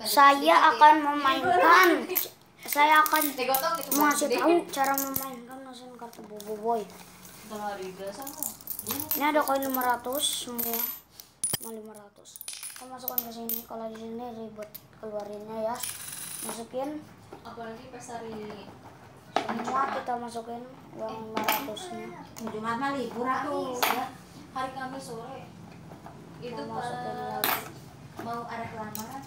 Saya akan memainkan. Saya akan masih tahu cara memainkan mesin kartu Boboiboy. Ini ada koin 500 semua. 500. Kita masukkan ke sini. Kalau di sini ribet keluarinnya ya. Masukin. Apalagi pas hari semua kita masukin uang 500-nya. Jumat mah libur aku. Hari Kamis sore. Itu Masukin lagi. Mau ada kelamaran.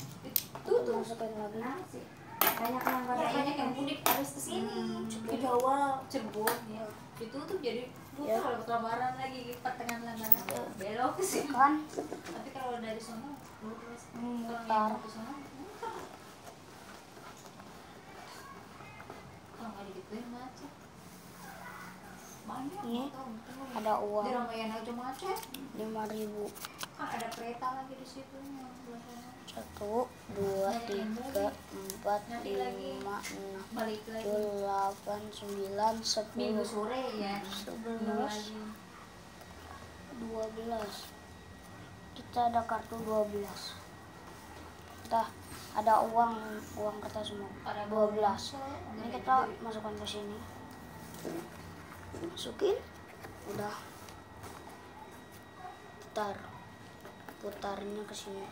Itu masukin lagi. Banyak yang mudik harus ke sini. Ke Jawa, Cirebon ya. Itu tuh jadi putar kalau lamaran lagi pertengahan lamaran belok ke sini kan. Tapi kalau dari sana lurus mutar ke sana. Kalau nggak digituin macet. Banyak. Ini ada uang. Di Ramayana aja macet. 5.000. Kan ada kereta lagi di situ. 1, 2, 3, 4, 5, 6, 7, 8, 9, 10. Minggu sore ya. 11, 12. Kita ada kartu 12. Kita ada uang kertas semua. 12. Ini kita masukkan ke sini. Masukin. Udah. Putarnya ke sini.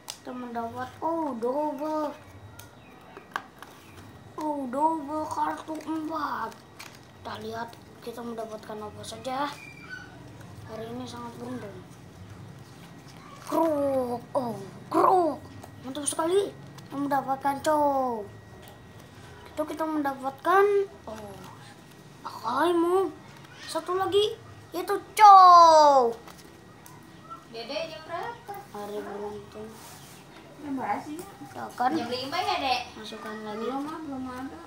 Kita mendapat double kartu 4. Kita lihat kita mendapatkan apa saja. Hari ini sangat beruntung. Kruk. Mantap sekali. Kita mendapatkan cow. Itu kita mendapatkan Akaimo. Satu lagi yaitu cow. Dede jam berapa? Hari beruntung. Jam berapa sih? Akan jam 5 ya, Dek? Masukkan lagi. Belum ada.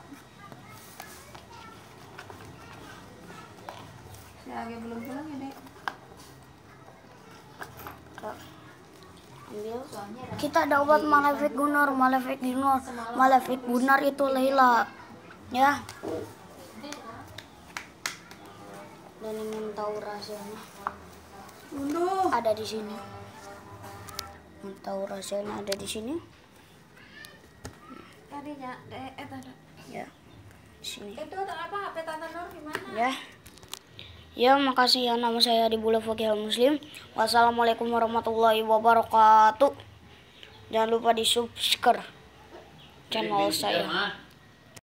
Saya agak belum pulang ya, Dek. Ambil. Kita dapat Malefic Gunnar. Malefic Gunnar itu Layla. Ya. Dan ingin tahu rahasianya. Ada di sini. Tahu rahasianya ada di sini. Tadinya, ya, di sini. Itu apa? HP Tante Nur gimana? Ya. Ya, makasih ya, nama saya Adibullah Fakihal Muslim. Wassalamualaikum warahmatullahi wabarakatuh. Jangan lupa di subscribe channel saya.